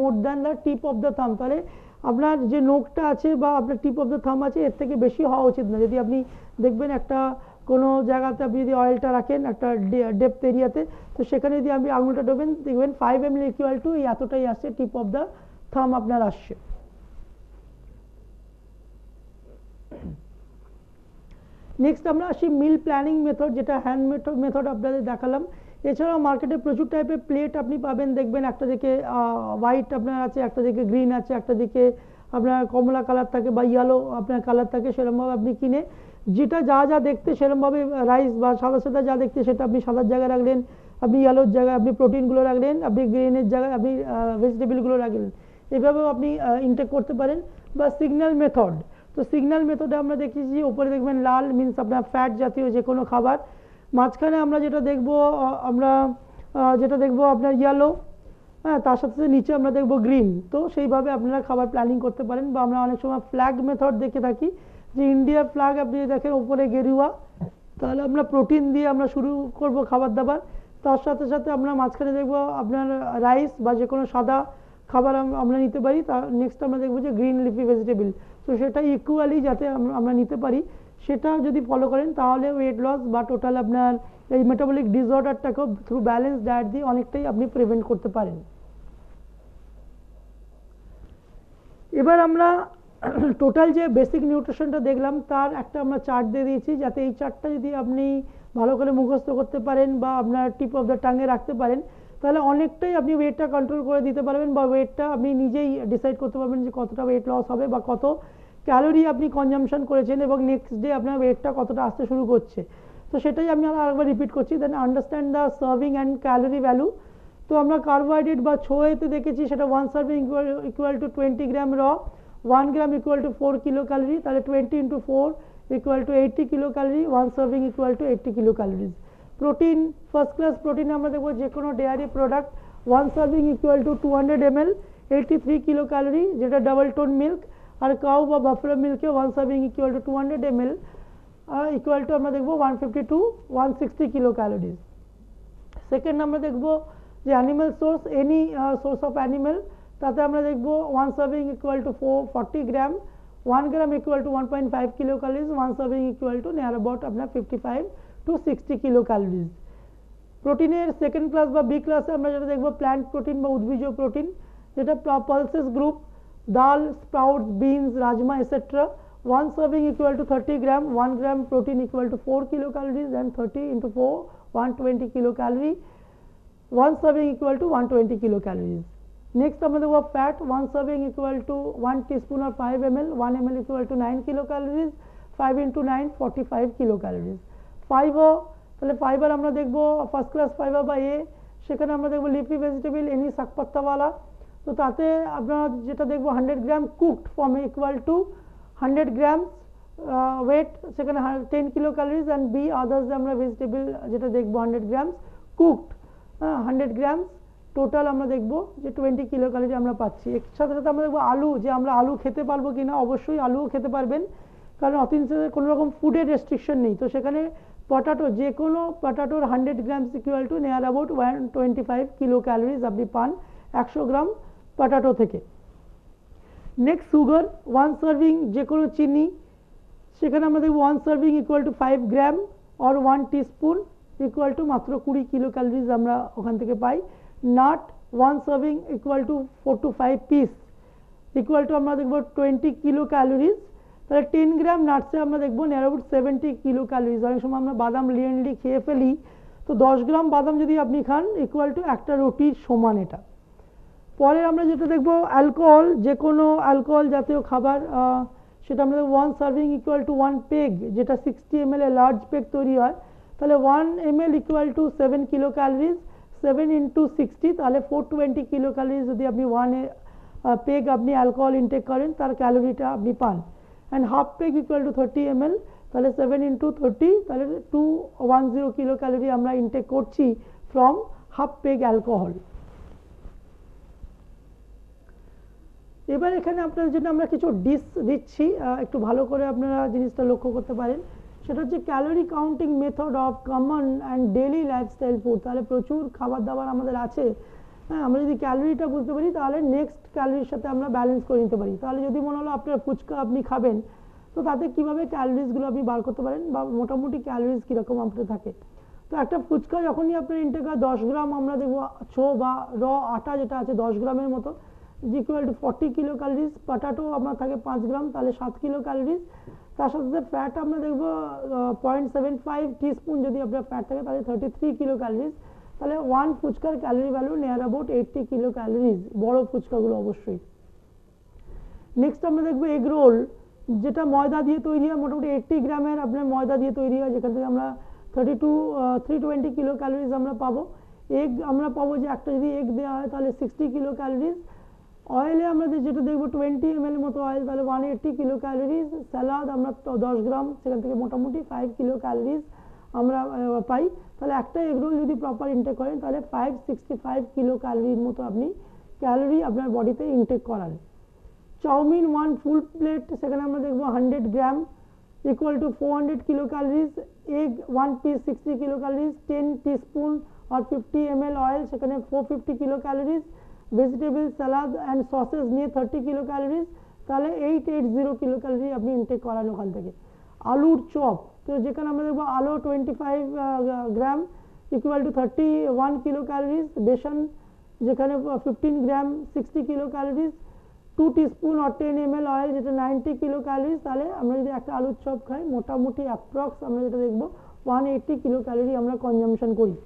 More than the tip of the থাম, তাহলে আপনার যে নোকটা আছে বা আপনার টিপ অফ দ্য থাম আছে এর থেকে বেশি হওয়া উচিত না। যদি আপনি দেখবেন একটা কোনো জায়গাতে আপনি যদি অয়েলটা রাখেন একটা ডেপথ এরিয়াতে, তো সেখানে যদি আপনি আঙুলটা ঢোকেন দেখবেন 5 ml ইকুয়াল টু এতটাই আসছে, টিপ অফ দ্য থাম আপনার আসছে। নেক্সট আমরা আসি মিল প্ল্যানিং মেথড, যেটা হ্যান্ড মেথড আপনাদের দেখালাম। এছাড়াও মার্কেটে প্রচুর টাইপের প্লেট আপনি পাবেন, দেখবেন একটা দিকে হোয়াইট আপনার আছে, একটা দিকে গ্রিন আছে, একটা দিকে আপনার কমলা কালার থাকে বা ইয়েলো আপনার কালার থাকে, সেরকমভাবে আপনি কিনে যেটা যা যা দেখতে সেরকমভাবে রাইস বা সাদা সাদা যা দেখতে সেটা আপনি সাদার জায়গায় রাখলেন, আপনি ইয়েলোর জায়গায় আপনি প্রোটিনগুলো রাখলেন, আপনি গ্রিনের জায়গায় আপনি ভেজিটেবলগুলো রাখলেন, এভাবেও আপনি ইনটেক করতে পারেন। বা সিগন্যাল মেথড, তো সিগন্যাল মেথডে আমরা দেখেছি উপরে দেখবেন লাল মিন্স আপনার ফ্যাট জাতীয় যে কোনো খাবার, মাঝখানে আমরা যেটা দেখব আমরা যেটা দেখবো আপনার ইয়েলো, হ্যাঁ, তার সাথে সাথে নিচে আমরা দেখবো গ্রিন। তো সেইভাবে আপনারা খাবার প্ল্যানিং করতে পারেন। বা আমরা অনেক সময় ফ্ল্যাগ মেথড দেখে থাকি, যে ইন্ডিয়ার ফ্ল্যাগ আপনি দেখেন উপরে গেরুয়া, তাহলে আমরা প্রোটিন দিয়ে আমরা শুরু করব খাবার দাবার, তার সাথে সাথে আমরা মাঝখানে দেখবো আপনার রাইস বা যে কোনো সাদা খাবার আমরা নিতে পারি, তার নেক্সট আমরা দেখবো যে গ্রিন লিফি ভেজিটেবল। তো সেটা ইকুয়ালি যাতে আমরা নিতে পারি, সেটা যদি ফলো করেন তাহলে ওয়েট লস বা টোটাল আপনার এই মেটাবলিক ডিসঅর্ডারটাকেও থ্রু ব্যালেন্স ডায়েট দিয়ে অনেকটাই আপনি প্রিভেন্ট করতে পারেন। এবার আমরা টোটাল যে বেসিক নিউট্রিশনটা দেখলাম তার একটা আমরা চার্ট দিয়ে দিয়েছি, যাতে এই চার্টটা যদি আপনি ভালো করে মুখস্থ করতে পারেন বা আপনার টিপ অফ দ্য টাঙে রাখতে পারেন, তাহলে অনেকটাই আপনি ওয়েটটা কন্ট্রোল করে দিতে পারবেন বা ওয়েটটা আপনি নিজেই ডিসাইড করতে পারবেন যে কতটা ওয়েট লস হবে বা কত ক্যালোরি আপনি কনজামশন করেছেন এবং নেক্সট ডে আপনার ওয়েটটা কতটা আসতে শুরু করছে। তো সেটাই আমি আরেকবার রিপিট করছি, then understand the serving and calorie value. তো আমরা কার্বোহাইড্রেট বা ছোয়েতে দেখেছি সেটা 1 সার্ভিং ইকুয়াল টু 20 গ্রাম র, 1 gram equal to 4 kilo calorie, তাহলে 20 into 4 equal to 80 kilo calorie, 1 serving equal to 80 kilo calories. Protein, first class protein আমরা দেখবো যে কোনো dairy product 1 serving equal to 200 ml, 83 kilo calorie, যেটা double tone milk. আর cow বা buffalo মিল্কে 1 serving equal to 200 ml equal to আমরা দেখবো 150 to 160 কিলো ক্যালোরিজ। সেকেন্ড আমরা দেখবো যে animal source, any source of animal, তাতে আমরা দেখবো 1 serving equal to 40 gram, 1 gram equal two 1.5 kilo calories, 1 serving equal to near about আপনার 55 to 60 কিলো ক্যালোরিজ। প্রোটিনের সেকেন্ড ক্লাস বা বি ক্লাসে আমরা যেটা দেখবো প্ল্যান্ট প্রোটিন বা উদ্ভিজ প্রোটিন, যেটা পালসেস গ্রুপ, ডাল, sprouts, beans, rajma etcetera, 1 serving equal to 30 gram, 1 gram protein equal to 4 kilocalories, and 30 into 4 120 kilocalorie, 1 serving equal to 120 kilocalories. Next আমরা দেখবো fat, 1 serving equal to 1 teaspoon or 5 ml, 1 ml equal to 9 kilocalories, 5 into 9 45 kilocalories. Fiber, তাহলে fibre আমরা দেখবো first class fibre বা এ, সেখানে আমরা দেখবো leafy vegetable any শাকপাত্তাওয়ালা, তো তাতে আপনারা যেটা দেখবো 100 gram cooked form equal to 100 grams weight, সেখানে 10 kilo calories, and be others আমরা ভেজিটেবল যেটা দেখবো 100 গ্রামস কুকড, 100 গ্রামস টোটাল আমরা দেখবো যে 20 কিলো ক্যালোরি আমরা পাচ্ছি। এর সাথে সাথে আমরা দেখবো আলু, যে আমরা আলু খেতে পারবো কিনা, অবশ্যই আলুও খেতে পারবেন, কারণ অথেন্টিক কোনো রকম ফুডের রেস্ট্রিকশন নেই। তো সেখানে পটাটো, যে কোনো পটাটোর 100 grams equal to near about 125 kilo calories আপনি পান 100 গ্রাম পটাটো থেকে। নেক্সট সুগার, 1 সার্ভিং যে কোনো চিনি, সেখানে আমরা দেখব 1 serving equal to 5 gram or 1 teaspoon equal to মাত্র 20 কিলো ক্যালোরিজ আমরা ওখান থেকে পাই। Nut, 1 serving equal to 4 to 5 piece equal to আমরা দেখব 20 কিলো ক্যালোরিজ, তাহলে 10 গ্রাম নাটসে আমরা দেখবো নিয়ার অ্যাবাউট 70 কিলো ক্যালোরিজ। অনেক সময় আমরা বাদাম লিয়েনলি খেয়ে ফেলি, তো 10 গ্রাম বাদাম যদি আপনি খান ইকুয়াল টু একটা রুটির সমান এটা। পরে আমরা যেটা দেখবো অ্যালকোহল, যে কোনো অ্যালকোহল জাতীয় খাবার, সেটা আমরা 1 সার্ভিং ইকুয়াল টু 1 পেগ, যেটা 60 ml এ লার্জ পেগ তৈরি হয়, তাহলে 1 ml equal two 7 kilo calories, 7 into 60 তাহলে 420 কিলো ক্যালোরিজ যদি আপনি 1 পেগ আপনি অ্যালকোহল ইনটেক করেন তার ক্যালোরিটা আপনি পান। And half peg equal to 30 ml, তাহলে 7 into 30 তাহলে 210 কিলো ক্যালোরি আমরা ইনটেক করছি ফ্রম হাফ পেগ অ্যালকোহল। এবার এখানে আপনাদের জন্য আমরা কিছু ডিশ দিচ্ছি, একটু ভালো করে আপনারা জিনিসটা লক্ষ্য করতে পারেন, সেটা হচ্ছে calorie counting method of common and daily lifestyle food. তাহলে প্রচুর খাবার দাবার আমাদের আছে হ্যাঁ, আমরা যদি ক্যালোরিটা বুঝতে পারি তাহলে নেক্সট ক্যালোরির সাথে আমরা ব্যালেন্স করে নিতে পারি। তাহলে যদি মনে হলো আপনার ফুচকা আপনি খাবেন, তো তাতে কীভাবে ক্যালোরিজগুলো আপনি বার করতে পারেন বা মোটামুটি ক্যালোরিজ কীরকম আপনার থাকে। তো একটা ফুচকা যখনই আপনার ইনটেক হয় 10 গ্রাম, আমরা দেখবো ছো বা র আটা যেটা আছে 10 গ্রামের মতো, equal to 40 kilo calories. Potato আপনার থাকে 5 গ্রাম, তাহলে 7 কিলো ক্যালোরিজ। তার সাথে সাথে ফ্যাট আমরা দেখবো 0.75 টিস্পুন যদি আপনার ফ্যাট থাকে তাহলে 33 কিলো ক্যালোরিজ। তাহলে ওয়ান ফুচকার calorie value near about 80 kilo calories, বড় ফুচকাগুলো অবশ্যই। নেক্সট আমরা দেখবো এগ রোল, যেটা ময়দা দিয়ে তৈরি হয়, মোটামুটি 80 গ্রামের আপনার ময়দা দিয়ে তৈরি হয়, যেখান থেকে আমরা 320 কিলো ক্যালোরিজ আমরা পাবো। এগ আমরা পাবো যে একটা যদি এগ দেওয়া হয় তাহলে 60 কিলো ক্যালোরিজ। অয়েলে আমরা যেটা দেখবো 20 ml মতো অয়েল, তাহলে 180 কিলো ক্যালোরিজ। স্যালাড আমরা 10 গ্রাম, সেখান থেকে মোটামুটি 5 কিলো ক্যালোরিজ আমরা পাই। তাহলে একটা এগরোল যদি প্রপার ইনটেক করেন তাহলে 565 কিলো ক্যালোরির মতো আপনি ক্যালোরি আপনার বডিতে ইনটেক করান। চাউমিন 1 ফুল প্লেট, সেখানে আমরা দেখবো 100 gram equal to 400 kilo calories. Egg 1 piece 60 kilo calories. 10 teaspoon আর 50 ml অয়েল, সেখানে 450 kilo calories. Vegetable salad and sauces নিয়ে 30 কিলো ক্যালোরিজ, তাহলে 880 কিলো ক্যালোরি আপনি ইনটেক করান ওখান থেকে। আলুর চপ, তো যেখানে আমরা দেখবো আলু 25 gram equal to 31 kilo calories. বেসন যেখানে 15 গ্রাম 60 কিলো ক্যালোরিজ। 2 টিস্পুন আর 10 ml অয়েল, যেটা 90 কিলো ক্যালোরিজ। তাহলে আমরা যদি একটা আলুর চপ খাই মোটামুটি অ্যাপ্রক্স আমরা যেটা দেখবো 180 কিলো ক্যালোরি আমরা কনজামশন করি।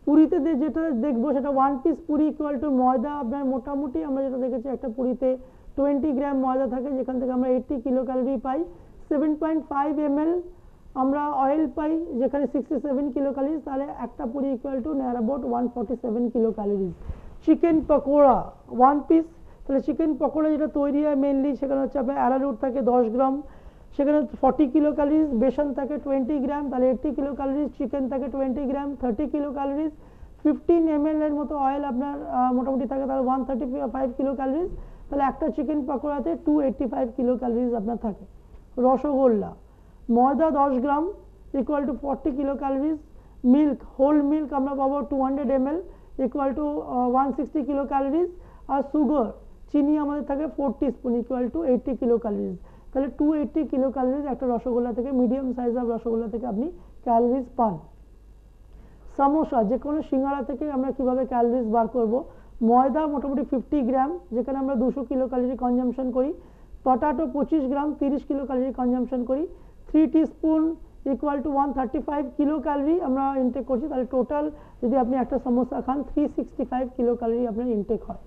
পুরিতে যেটা দেখবো সেটা 1 পিস পুরি ইকুয়াল টু ময়দা আপনার মোটামুটি আমরা যেটা দেখেছি একটা পুরিতে 20 গ্রাম ময়দা থাকে, যেখান থেকে আমরা 80 কিলো ক্যালোরি পাই। 7.5 ml আমরা অয়েল পাই, যেখানে 67 কিলো ক্যালোরিজ। তাহলে একটা Puri equal to near about 147 kilo calories. Chicken pakora 1 piece, তাহলে চিকেন পকোড়া যেটা তৈরি হয় মেনলি সেখানে হচ্ছে আপনার অ্যারারুট থাকে 10 গ্রাম, সেখানে 40 কিলো ক্যালোরিজ। বেসন থাকে 20 গ্রাম, তাহলে 80 কিলো ক্যালোরিজ। চিকেন থাকে 20 গ্রাম, 30 কিলো ক্যালোরিজ। 15 ml এর মতো অয়েল আপনার মোটামুটি থাকে, তাহলে 135 কিলো ক্যালোরিজ। তাহলে একটা চিকেন পকোড়াতে 285 কিলো ক্যালোরিজ আপনার থাকে। রসগোল্লা ময়দা 10 gram equal to 40 kilo calories. Milk whole milk আমরা পাবো 200 ml equal to 160 kilo calories. আর সুগার চিনি আমাদের থাকে 4 teaspoon equal to 80 kilo calories. তাহলে 280 কিলো ক্যালোরিজ একটা রসগোল্লা থেকে, মিডিয়াম সাইজ অফ রসগোল্লা থেকে আপনি ক্যালোরিজ পান। সামোসা, যে কোনো সিঙ্গাড়া থেকে আমরা কিভাবে ক্যালোরিজ বার করব। ময়দা মোটামুটি 50 গ্রাম, যেখানে আমরা 200 কিলো ক্যালোরি কনজামশন করি। পটাটো 25 গ্রাম, 30 কিলো ক্যালোরি কনজামশন করি। 3 teaspoon equal two 135 kilo calorie আমরা ইনটেক করছি। তাহলে টোটাল যদি আপনি একটা সমোসা খান 365 কিলো ক্যালোরি আপনার ইনটেক হয়।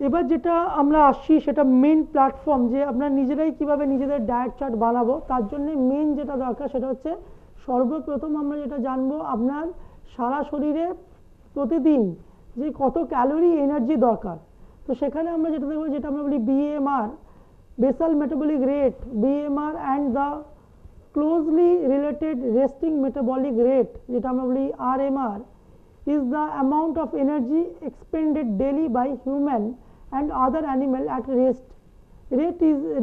এবার যেটা আমরা আসছি সেটা মেন প্ল্যাটফর্ম, যে আমরা নিজেরাই কিভাবে নিজেদের ডায়েট চার্ট বানাবো। তার জন্য মেন যেটা দরকার সেটা হচ্ছে সর্বপ্রথম আমরা যেটা জানবো আপনার সারা শরীরে প্রতিদিন যে কত ক্যালোরি এনার্জি দরকার। তো সেখানে আমরা যেটা দেখবো, যেটা আমরা বলি BMR, basal metabolic rate, BMR and the closely related resting metabolic rate, যেটা আমরা বলি RMR, is the amount of energy expended daily by human and other animal at rest.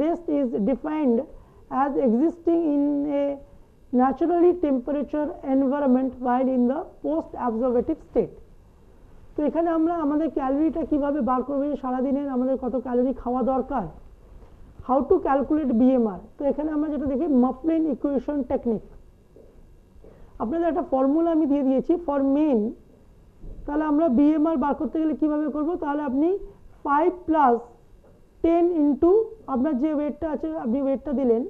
Rest is defined as existing in a naturally temperature environment while in the post absorptive state. তো এখানে আমরা আমাদের ক্যালোরিটা কিভাবে বার করব, সারাদিনের আমাদের কত calorie খাওয়া দরকার। হাউ টু ক্যালকুলেট BMR, তো এখানে আমরা যেটা দেখি মাফলিন ইকুয়েশন টেকনিক। আপনাদের একটা ফর্মুলা আমি দিয়ে দিয়েছি ফর মেন। তাহলে আমরা BMR বার করতে গেলে কিভাবে করব, তাহলে আপনি 5 প্লাস 10 ইন্টু আপনার যে ওয়েটটা আছে আপনি ওয়েটটা দিলেন,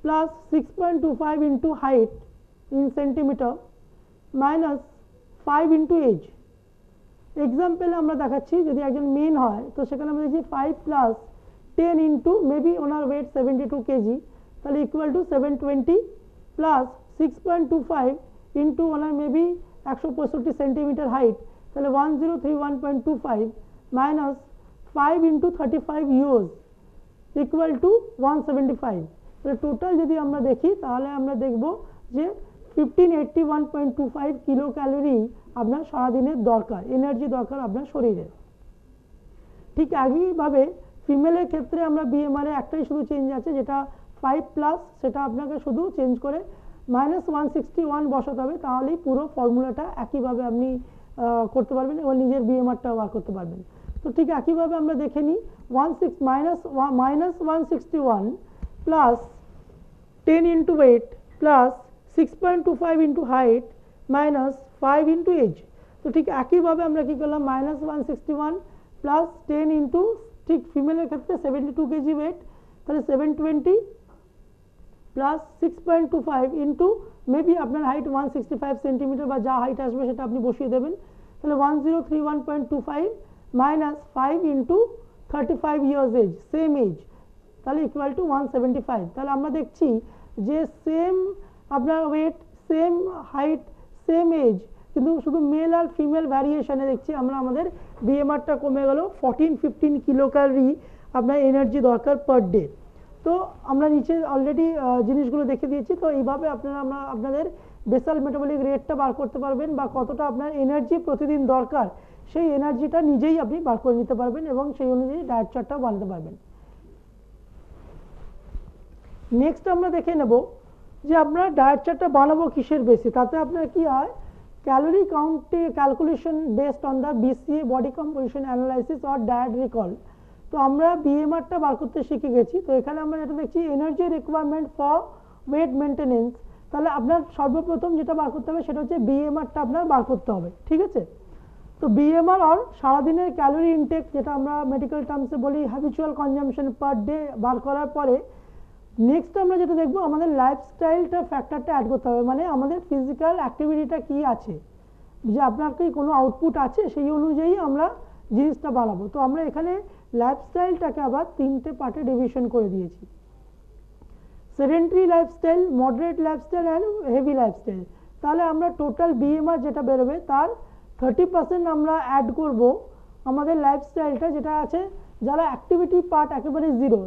plus 6.25 into height in centimetre minus 5 into age. এক্সাম্পলে আমরা দেখাচ্ছি যদি একজন মেন হয় তো সেখানে আমরা দেখছি 5 প্লাস 10 ইন্টু মেবি ওনার ওয়েট 72 কেজি, তাহলে ইকুয়াল টু 720 প্লাস 6.25 ইন্টু ওনার মেবি 165 সেন্টিমিটার হাইট, তাহলে 1031.25 minus 5 into 35 years equal to 175। তাহলে টোটাল যদি আমরা দেখি তাহলে আমরা দেখব যে 1581.25 কিলো ক্যালোরি আপনার সারাদিনের দরকার, এনার্জি দরকার আপনার শরীরে। ঠিক একইভাবে ফিমেলের ক্ষেত্রে আমরা BMR একটাই শুধু চেঞ্জ আছে, যেটা 5 প্লাস, সেটা আপনাকে শুধু চেঞ্জ করে -161 বসাতে হবে, তাহলেই পুরো ফর্মুলাটা একইভাবে আপনি করতে পারবেন এবং নিজের বিএমআরটাও বার করতে পারবেন। তো ঠিক একইভাবে আমরা দেখে নিই, -161 plus 10 into weight plus 6.25 into height minus 5 into age। তো ঠিক একইভাবে আমরা কি করলাম, -161 প্লাস 10 ইন্টু, ঠিক ফিমেলের ক্ষেত্রে 72 কেজি ওয়েট, তাহলে 720 প্লাস 6.25 ইন্টু মেবি আপনার হাইট 165 সেন্টিমিটার বা যা হাইট আসবে সেটা আপনি বসিয়ে দেবেন, তাহলে 1031.25 minus 5 into 35 years age, same age, তাহলে ইকুয়াল টু 175। তাহলে আমরা দেখছি যে সেম আপনার weight, same height, same age, কিন্তু শুধু মেল আর ফিমেল ভ্যারিয়েশনে দেখছি আমরা আমাদের বিএমআরটা কমে গেল 14-15 কিলো ক্যালোরি আপনার এনার্জি দরকার পার ডে। তো আমরা নিচে অলরেডি জিনিসগুলো দেখে দিয়েছি। তো এইভাবে আমরা আপনাদের বেসাল মেটাবলিক রেটটা বার করতে পারবেন বা কতটা আপনার এনার্জি প্রতিদিন দরকার সেই এনার্জিটা নিজেই আপনি বার করে নিতে পারবেন এবং সেই অনুযায়ী ডায়েট চার্টটা বানাতে পারবেন। নেক্সট আমরা দেখে নেব যে আমরা ডায়েট চার্টটা বানাবো কিসের বেসে, তাতে আপনার কি হয়, ক্যালোরি কাউন্টে calculation based on the BCA body composition analysis or diet recall. তো আমরা বিএমআরটা বার করতে শিখে গেছি। তো এখানে আমরা যেটা দেখছি energy requirement for wait maintenance, তাহলে আপনার সর্বপ্রথম যেটা বার করতে হবে সেটা হচ্ছে বিএমআরটা আপনার বার করতে হবে, ঠিক আছে। তো বিএমআর আর সারাদিনের ক্যালোরি ইনটেক, যেটা আমরা মেডিকেল টার্মসে বলি হ্যাবিচুয়াল কনজাম্পশন পার ডে, বার করার পরে নেক্সট আমরা যেটা দেখবো আমাদের লাইফস্টাইলটা ফ্যাক্টরটা অ্যাড করতে হবে, মানে আমাদের ফিজিক্যাল অ্যাক্টিভিটিটা কি আছে, যে আপনার কি কোনো আউটপুট আছে সেই অনুযায়ী আমরা জিনিসটা বানাবো। তো আমরা এখানে লাইফস্টাইলটাকে আবার 3টে পার্টে ডিভিশন করে দিয়েছি, sedentary lifestyle, moderate lifestyle and heavy lifestyle. তাহলে আমরা টোটাল বিএমআর যেটা বেরোবে তার 30% আমরা অ্যাড করব আমাদের লাইফস্টাইলটা, যেটা আছে যারা অ্যাক্টিভিটি পার্ট একেবারে জিরো,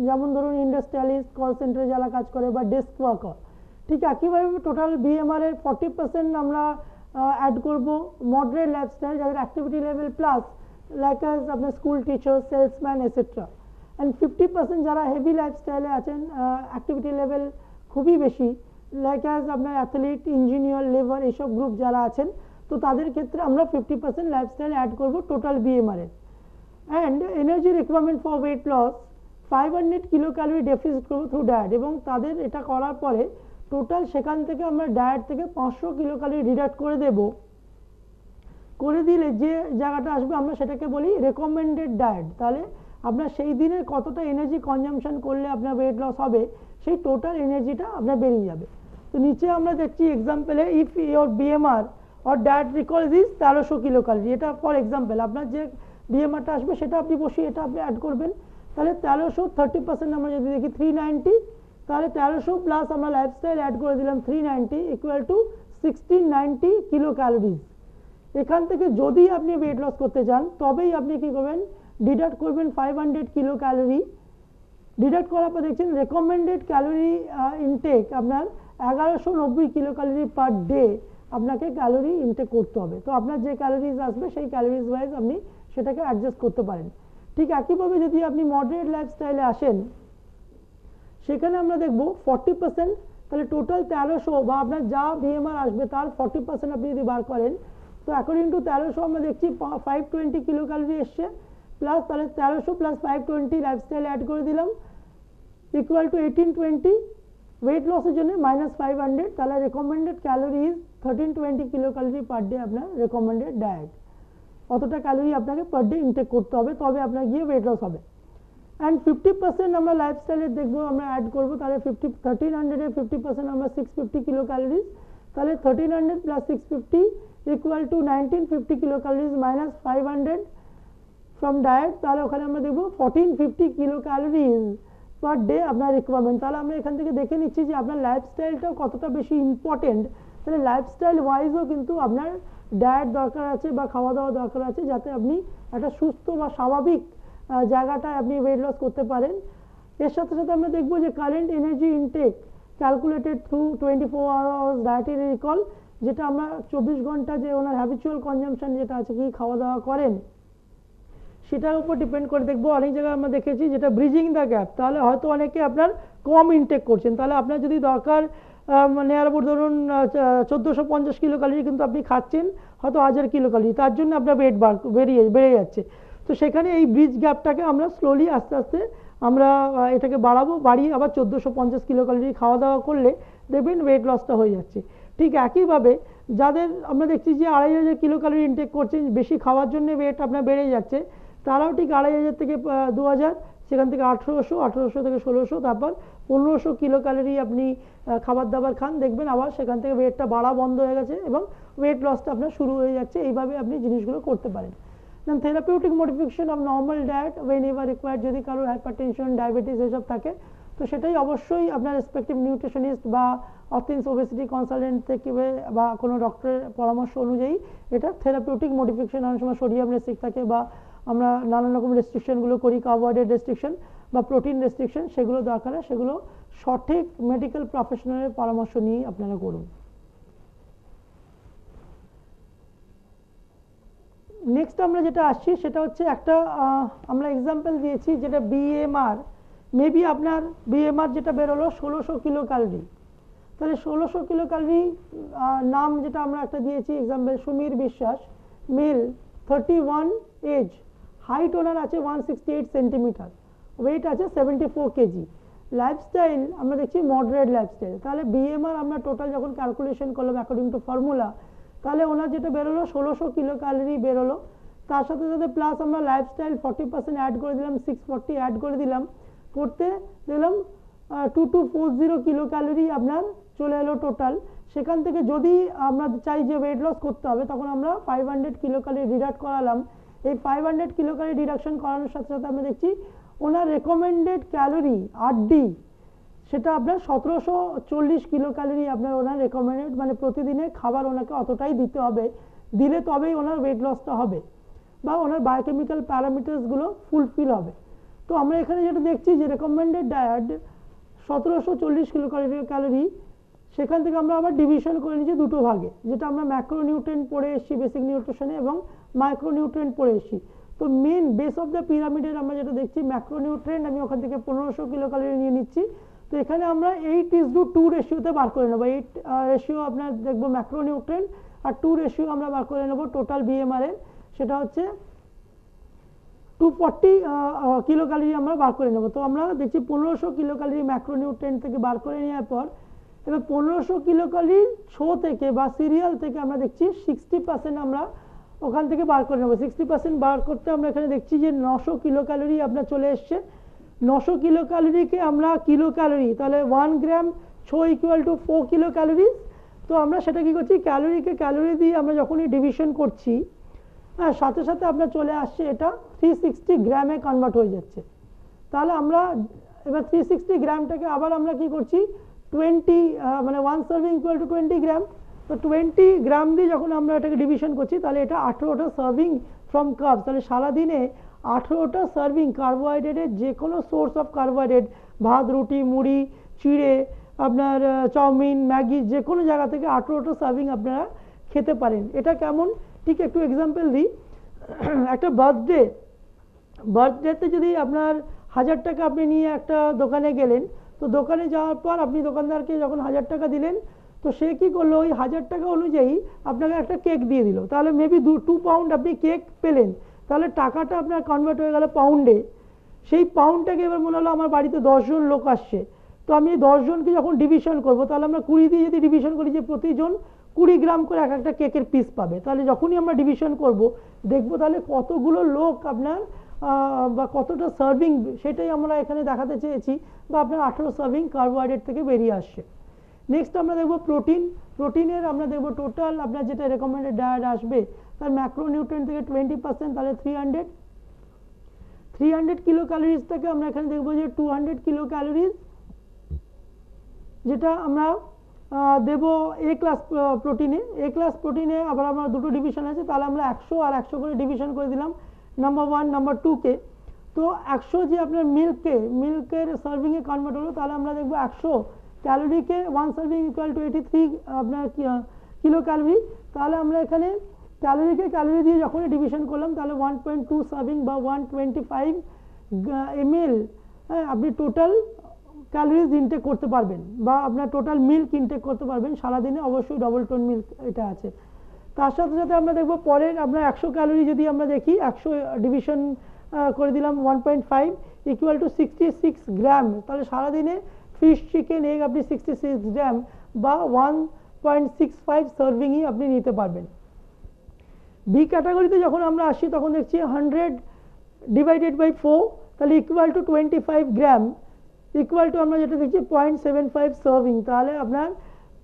যেমন ধরুন ইন্ডাস্ট্রিয়ালিস্ট, কল সেন্টারে যারা কাজ করে বা ডেস্ক ওয়ার্কার, ঠিক একইভাবে টোটাল বিএমআর এর 40% আমরা অ্যাড করব মডারেট লাইফস্টাইল, যাদের activity level plus, like as আপনার school teacher, salesman etcetera. And 50% যারা হেভি লাইফস্টাইলে আছেন, অ্যাক্টিভিটি লেভেল খুবই বেশি, লাইক অ্যাজ আপনার অ্যাথলিট, ইঞ্জিনিয়ার, লেবার, এইসব গ্রুপ যারা আছেন, তো তাদের ক্ষেত্রে আমরা 50% লাইফস্টাইল অ্যাড করব টোটাল বিএমআর এর। And energy requirement for weight loss 500 kilo calorie deficit করবো থ্রু ডায়েট, এবং তাদের এটা করার পরে টোটাল সেখান থেকে আমরা ডায়েট থেকে 500 কিলো ক্যালোরি ডিডাক্ট করে দেব, করে দিলে যে জায়গাটা আসবে আমরা সেটাকে বলি রেকমেন্ডেড ডায়েট। তাহলে আপনার সেই দিনের কতটা এনার্জি কনজাম্পশন করলে আপনার ওয়েট লস হবে সেই টোটাল এনার্জিটা আপনার বেরিয়ে যাবে। তো নিচে আমরা দেখছি এক্সাম্পলে, if your BMR or diet recall is 1300 kilo calorie, এটা ফর এক্সাম্পল, আপনার যে বিএমআরটা আসবে সেটা আপনি বসিয়ে এটা আপনি অ্যাড করবেন। তাহলে 1300 30% আমরা যদি দেখি 390, তাহলে 1300 প্লাস আমরা লাইফস্টাইল অ্যাড করে দিলাম 390 ইকুয়াল টু 1690 কিলো ক্যালোরিজ। এখান থেকে যদি আপনি ওয়েট লস করতে চান তবেই আপনি কী করবেন, ডিডাক্ট করবেন 500 কিলো ক্যালোরি। ডিডাক্ট করার পর দেখছেন রেকমেন্ডেড ক্যালোরি ইনটেক আপনার 1190 কিলো ক্যালোরি পার ডে আপনাকে ক্যালোরি ইনটেক করতে হবে। তো আপনার যে ক্যালোরিজ আসবে সেই ক্যালোরিজ ওয়াইজ আপনি সেটাকে অ্যাডজাস্ট করতে পারেন। ঠিক একইভাবে যদি আপনি মডারেট লাইফস্টাইলে আসেন, সেখানে আমরা দেখব 40%, তাহলে টোটাল 1300 বা আপনার যা বিএমআর আসবে তার 40% আপনি যদি বার করেন, তো অ্যাকর্ডিং টু 1300 আমরা দেখছি 520 কিলো ক্যালোরি এসছে, প্লাস তাহলে 1300 প্লাস 520 লাইফস্টাইল অ্যাড করে দিলাম ইকুয়াল টু 1820, ওয়েট লসের জন্য -500, তাহলে recommended calorie is 1320 kilo calorie per day আপনার রেকমেন্ডেড ডায়েট, অতটা ক্যালোরি আপনাকে পার ডে ইনটেক করতে হবে, তবে আপনার গিয়ে ওয়েট লস হবে। অ্যান্ড 50% আমরা লাইফস্টাইলের দেখবো আমরা অ্যাড করবো, তাহলে 1300 এর 50% আমরা 650 কিলো ক্যালোরিজ, তাহলে 1300 plus 650 equal to 1950 kilo calories minus 500 from diet, তাহলে ওখানে আমরা দেখবো 1450 কিলো ক্যালোরিজ পার ডে আপনার রিকোয়ারমেন্ট। তাহলে আমরা এখান থেকে দেখে নিচ্ছি যে আপনার লাইফস্টাইলটাও কতটা বেশি ইম্পর্টেন্ট। তাহলে লাইফস্টাইল ওয়াইজও কিন্তু আপনার ডায়েট দরকার আছে বা খাওয়া দাওয়া দরকার আছে, যাতে আপনি একটা সুস্থ বা স্বাভাবিক জায়গাটায় আপনি ওয়েট লস করতে পারেন। এর সাথে সাথে আমরা দেখবো যে current energy intake calculated through 24 hours dietary recall, যেটা আমরা 24 ঘন্টা যে ওনার হ্যাবিচুয়াল কনজাম্পশন যেটা আছে, কি খাওয়া দাওয়া করেন সেটার উপর ডিপেন্ড করে দেখবো। অনেক জায়গায় আমরা দেখেছি যেটা ব্রিজিং দ্য গ্যাপ, তাহলে হয়তো অনেকে আপনার কম ইনটেক করছেন, তাহলে আপনার যদি দরকার নেওয়ার পর ধরুন 1450 কিলো ক্যালোরি কিন্তু আপনি খাচ্ছেন হয়তো 1000 কিলো ক্যালোরি, তার জন্য আপনার ওয়েট বেড়ে যাচ্ছে। তো সেখানে এই ব্রিজ গ্যাপটাকে আমরা স্লোলি আস্তে আস্তে আমরা এটাকে বাড়িয়ে আবার 1450 কিলো ক্যালোরি খাওয়া দাওয়া করলে দেখবেন ওয়েট লসটা হয়ে যাচ্ছে। ঠিক একইভাবে যাদের আমরা দেখছি যে 2500 কিলো ক্যালোরি ইনটেক করছেন, বেশি খাওয়ার জন্য ওয়েট আপনার বেড়ে যাচ্ছে, তারাও ঠিক 2500 থেকে 2000, সেখান থেকে 1800 থেকে 1600, তারপর 1500 কিলো ক্যালোরি আপনি খাবার দাবার খান, দেখবেন আবার সেখান থেকে ওয়েটটা বাড়া বন্ধ হয়ে গেছে এবং ওয়েট লসটা আপনার শুরু হয়ে যাচ্ছে। এইভাবে আপনি জিনিসগুলো করতে পারেন। Then therapeutic modification of normal diet whenever required, যদি কারোর হাইপারটেনশন, ডায়াবেটিস এসব থাকে তো সেটাই অবশ্যই আপনার রেসপেক্টিভ নিউট্রিশনিস্ট বা অথেন্স ওবেসিটি কনসালটেন্ট থেকে বা কোনো ডক্টরের পরামর্শ অনুযায়ী এটা থেরাপিউটিক মডিফিকেশন। অনেক সময় সোডিয়াম রেস্ট্রিক্ট থাকে বা আমরা নানান রকম রেস্ট্রিকশনগুলো করি, কার্বোহাইড্রেট রেস্ট্রিকশন বা প্রোটিন রেস্ট্রিকশন, সেগুলো দরকার হয়, সেগুলো সঠিক মেডিকেল প্রফেশনালের পরামর্শ নিয়ে আপনারা করুন। নেক্সট আমরা যেটা আসছি সেটা হচ্ছে একটা আমরা এক্সাম্পল দিয়েছি যেটা বিএমআর, মেবি আপনার বিএমআর যেটা বেরোলো 1600 কিলো ক্যালোরি, তাহলে 1600 কিলো ক্যালোরি নাম যেটা আমরা একটা দিয়েছি এক্সাম্পল সুমির বিশ্বাস, মেল, 31 এজ, হাইট ওনার আছে 168 সেন্টিমিটার, ওয়েট আছে 74 কেজি, লাইফস্টাইল আমরা দেখছি মডারেট লাইফস্টাইল। তাহলে বিএমআর আমরা টোটাল যখন ক্যালকুলেশন করলাম অ্যাকর্ডিং টু ফর্মুলা, তাহলে ওনার যেটা বেরোলো 1600 কিলো ক্যালোরি বেরোলো, তার সাথে সাথে প্লাস আমরা লাইফস্টাইল 40% অ্যাড করে দিলাম, 640 অ্যাড করে দিলাম, করতে দিলাম 2240 কিলো ক্যালোরি আপনার চলে এলো টোটাল। সেখান থেকে যদি আমরা চাই যে ওয়েট লস করতে হবে তখন আমরা 500 কিলো ক্যালোরি ডিডাক্ট করালাম। এই 500 কিলো ক্যালোরি ডিডাকশন করানোর সাথে সাথে আমরা দেখছি ওনার রেকমেন্ডেড ক্যালোরি আরডি সেটা আপনার 1740 কিলো ক্যালোরি আপনার ওনার রেকমেন্ডেড, মানে প্রতিদিনে খাবার ওনাকে অতটাই দিতে হবে, দিলে তবেই ওনার ওয়েট লসটা হবে বা ওনার বায়োকেমিক্যাল প্যারামিটার্সগুলো ফুলফিল হবে। তো আমরা এখানে যেটা দেখছি যে রেকমেন্ডেড ডায়েট 1740 কিলো ক্যালোরি, সেখান থেকে আমরা আবার ডিভিশন করে নিচ্ছি দুটো ভাগে, যেটা আমরা ম্যাক্রোনিউট্রিয়েন্ট পড়ে এসেছি বেসিক নিউট্রিশনে এবং মাইক্রোনিউট্রিয়েন্ট পড়ে এসেছি। তো মেন বেস অফ দ্য পিরামিডের আমরা যেটা দেখছি ম্যাক্রোনিউট্রিয়েন্ট, আমি ওখান থেকে 1500 কিলো ক্যালোরি নিয়ে নিচ্ছি। তো এখানে আমরা 8:2 রেশিওতে বার করে নেবো, 8 রেশিও আপনার দেখবো ম্যাক্রোনিউট্রিয়েন্ট আর 2 রেশিও আমরা বার করে নেবো টোটাল বিএমআর এর, সেটা হচ্ছে 240 কিলো ক্যালোরি আমরা বার করে নেব। তো আমরা দেখছি 1500 কিলো ক্যালোরি ম্যাক্রোনিউট্রিয়েন্ট থেকে বার করে নেওয়ার পর এবার 1500 কিলো ক্যালোরি শো থেকে বা সিরিয়াল থেকে আমরা দেখছি 60% আমরা ওখান থেকে বার করে নেব। 60% বার করতে আমরা এখানে দেখছি যে 900 কিলো ক্যালোরি আপনার চলে এসছে। 900 কিলো ক্যালোরিকে আমরা কিলো ক্যালোরি, তাহলে 1 gram so equal to 4 kilo calories. তো আমরা সেটা কি করছি, ক্যালোরিকে ক্যালোরি দিয়ে আমরা যখনই ডিভিশন করছি, হ্যাঁ, সাথে সাথে আপনার চলে আসছে এটা 360 গ্রামে কনভার্ট হয়ে যাচ্ছে। তাহলে আমরা এবার 360 গ্রামটাকে আবার আমরা কি করছি 20 মানে 1 সার্ভিং ইকুয়াল টু 20 গ্রাম। তো 20 গ্রাম দিয়ে যখন আমরা এটাকে ডিভিশন করছি তাহলে এটা 18টা সার্ভিং ফ্রম কার্বস। তাহলে সারাদিনে 18টা সার্ভিং কার্বোহাইড্রেটের যে কোনো সোর্স অফ কার্বোহাইড্রেট, ভাত, রুটি, মুড়ি, চিড়ে, আপনার চাউমিন, ম্যাগি, যে কোনো জায়গা থেকে 18টা সার্ভিং আপনারা খেতে পারেন। এটা কেমন, ঠিক একটু এক্সাম্পল দিই। একটা বার্থডেতে যদি আপনার 1000 টাকা আপনি নিয়ে একটা দোকানে গেলেন, তো দোকানে যাওয়ার পর আপনি দোকানদারকে যখন 1000 টাকা দিলেন, তো সে কী করলো ওই 1000 টাকা অনুযায়ী আপনাকে একটা কেক দিয়ে দিল। তাহলে মেবি 2 পাউন্ড আপনি কেক পেলেন, তাহলে টাকাটা আপনার কনভার্ট হয়ে গেল পাউন্ডে। সেই পাউন্ডটাকে এবার মনে হলো আমার বাড়িতে 10 জন লোক আসছে, তো আমি 10 জনকে যখন ডিভিশন করব, তাহলে আমরা 20 দিয়ে যদি ডিভিশন করি যে প্রতিজন 20 গ্রাম করে এক একটা কেকের পিস পাবে, তাহলে যখনই আমরা ডিভিশন করব দেখবো তাহলে কতগুলো লোক আপনার বা কতটা সার্ভিং, সেটাই আমরা এখানে দেখাতে চেয়েছি, বা আপনার 18 সার্ভিং কার্বোহাইড্রেট থেকে বেরিয়ে আসছে। নেক্সট আমরা দেখবো প্রোটিনের আমরা দেখবো টোটাল আপনার যেটা রেকমেন্ডেড ডায়েট আসবে তার ম্যাক্রোনিউট্রিয়েন্ট থেকে 20%, তাহলে 300 কিলো ক্যালোরিজটাকে আমরা এখানে দেখবো যে 200 কিলো ক্যালোরিজ, যেটা আমরা দেবো এ ক্লাস প্রোটিনে আবার আমরা দুটো ডিভিশন আছে, তাহলে আমরা 100 আর 100 করে ডিভিশন করে দিলাম নাম্বার 1 নাম্বার 2কে। তো 100 যে আপনার মিল্কের সার্ভিংয়ে কনভার্ট হলো, তাহলে আমরা দেখবো 100 ক্যালোরিকে 1 সার্ভিং ইকুয়াল টু 83 আপনার কিলো ক্যালোরি। তাহলে আমরা এখানে ক্যালোরিকে ক্যালোরি দিয়ে যখনই ডিভিশন করলাম তাহলে 1.2 সার্ভিং বা 125 ml, হ্যাঁ, আপনি টোটাল ক্যালোরিজ ইনটেক করতে পারবেন বা আপনার টোটাল মিল্ক ইনটেক করতে পারবেন সারাদিনে, অবশ্যই ডবল টোন মিল্ক এটা আছে। তার সাথে সাথে আমরা দেখব পরের আমরা 100 ক্যালোরি যদি আমরা দেখি, 100 ডিভিশন করে দিলাম 1.5 ইকুয়াল টু 66 গ্রাম, তাহলে সারাদিনে ফিশ, চিকেন, এগ আপনি 66 গ্রাম বা 1.65 সার্ভিংই আপনি নিতে পারবেন। বি ক্যাটাগরিতে যখন আমরা আসি তখন দেখছি 100 ডিভাইডেড বাই 4 তাহলে equal two 25 gram equal to আমরা যেটা দেখছি 0.75 সার্ভিং, তাহলে আপনার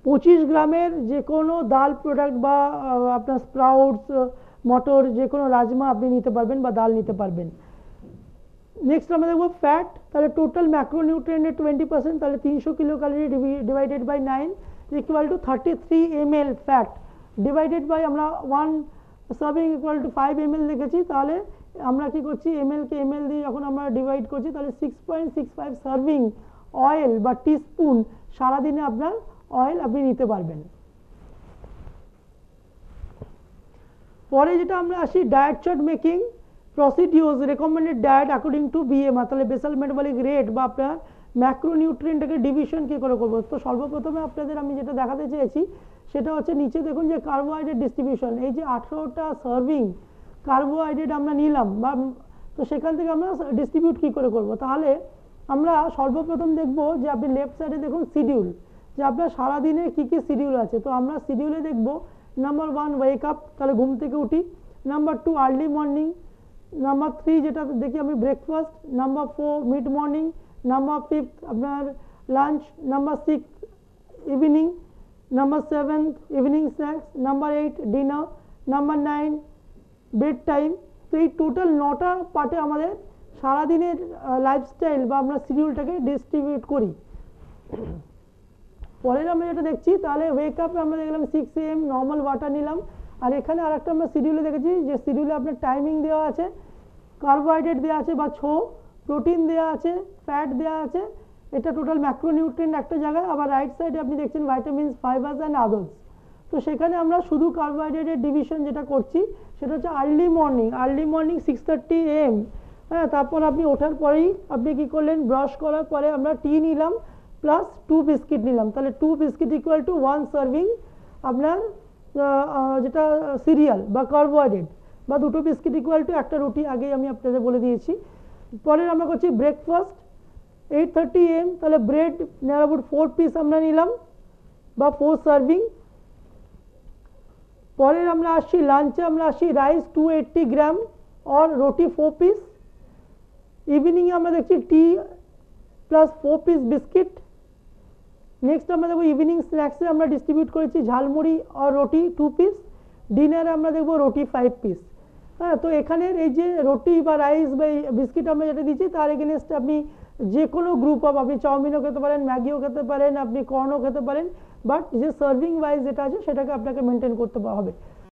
25 গ্রামের যে কোনো ডাল প্রোডাক্ট বা আপনার স্প্রাউটস, মটর, যে কোনো রাজমা আপনি নিতে পারবেন বা ডাল নিতে পারবেন। নেক্সট আমরা দেখবো ফ্যাট, তাহলে টোটাল ম্যাক্রোনিউট্রিয়েন্টের 20%, তাহলে 300 kilo calorie divided by 9 equal to 33 ml fat divided by আমরা 1 সার্ভিং ইকুয়াল টু 5 ml লিখেছি, তাহলে আমরা কি করছি ml কে ml দিয়ে যখন আমরা ডিভাইড করছি তাহলে 6.65 সার্ভিং অয়েল বা টিস্পুন সারাদিনে আপনার অয়েল আপনি নিতে পারবেন। পরে যেটা আমরা আসি diet chart making procedures, recommended diet according to BMR, তাহলে বেসাল মেটাবলিক রেট বা আপনার ম্যাক্রোনিউট্রিয়েন্টটাকে ডিভিশন কী করে করবো। তো সর্বপ্রথমে আপনাদের আমি যেটা দেখাতে চেয়েছি সেটা হচ্ছে নিচে দেখুন যে কার্বোহাইড্রেট ডিস্ট্রিবিউশন, এই যে 18টা সার্ভিং কার্বোহাইড্রেট আমরা নিলাম বা, তো সেখান থেকে আমরা ডিস্ট্রিবিউট কী করে করব। তাহলে আমরা সর্বপ্রথম দেখব যে আপনি লেফট সাইডে দেখুন শিডিউল, যে আপনার সারাদিনে কী কী শিডিউল আছে। তো আমরা শিডিউলে দেখব নাম্বার 1 ওয়েক আপ, তাহলে ঘুম থেকে উঠি। Number 2 early morning. নাম্বার 3 যেটা দেখি আমি breakfast. Number 4 mid morning. Number 5 আপনার lunch. Number 6 evening. Number 7 evening snacks. Number 8 dinner. Number 9 bed time. তো এই টোটাল 9টা পার্টে আমাদের সারাদিনের লাইফস্টাইল বা আমরা শিডিউলটাকে ডিস্ট্রিবিউট করি। পরের আমরা যেটা দেখছি তাহলে ওয়েক আপে আমরা দেখলাম 6 AM নর্মাল ওয়াটার নিলাম, আর এখানে আরেকটা আমরা শিডিউলে দেখেছি যে শিডিউলে আপনার টাইমিং দেওয়া আছে, কার্বোহাইড্রেট দেওয়া আছে বা প্রোটিন দেওয়া আছে, ফ্যাট দেওয়া আছে, এটা টোটাল ম্যাক্রোনিউট্রিয়েন্ট একটা জায়গায়। আবার রাইট সাইডে আপনি দেখছেন ভাইটামিনস, ফাইবার্স অ্যান্ড আদার্স। তো সেখানে আমরা শুধু কার্বোহাইড্রেটের ডিভিশন যেটা করছি সেটা হচ্ছে আর্লি মর্নিং 6:30 AM। হ্যাঁ, তারপর আপনি ওঠার পরেই আপনি কী করলেন, ব্রাশ করার পরে আমরা টি নিলাম প্লাস 2 বিস্কিট নিলাম, তাহলে 2 বিস্কিট ইকুয়াল টু 1 সার্ভিং আপনার যেটা সিরিয়াল বা কার্বোহাইড্রেট, বা 2টো বিস্কিট ইকুয়াল টু একটা রুটি, আগেই আমি আপনাদের বলে দিয়েছি। পরে আমরা করছি ব্রেকফাস্ট 8:30 AM, তাহলে ব্রেড নিয়ার অ্যাবাউট 4 পিস আমরা নিলাম বা 4 সার্ভিং। পরে আমরা আসছি লাঞ্চে, আমরা আসছি রাইস 280 গ্রাম और रोटी 4 পিস। ইভিনিংয়ে আমরা দেখছি টি প্লাস 4 পিস বিস্কিট। নেক্সট আমরা দেখবো ইভিনিং স্ন্যাক্সে আমরা ডিস্ট্রিবিউট করেছি ঝালমুড়ি আর রুটি 2 পিস। ডিনারে আমরা দেখবো রুটি 5 পিস। হ্যাঁ, তো এখানের এই যে রুটি বা রাইস বা বিস্কিট আমরা যেটা দিচ্ছি তার এগেনস্টে আপনি যে কোনো গ্রুপ অফ, আপনি চাউমিনও খেতে পারেন, ম্যাগিও খেতে পারেন, আপনি কর্নও খেতে পারেন, বাট যে সার্ভিং ওয়াইজ যেটা আছে সেটাকে আপনাকে মেনটেন করতে হবে।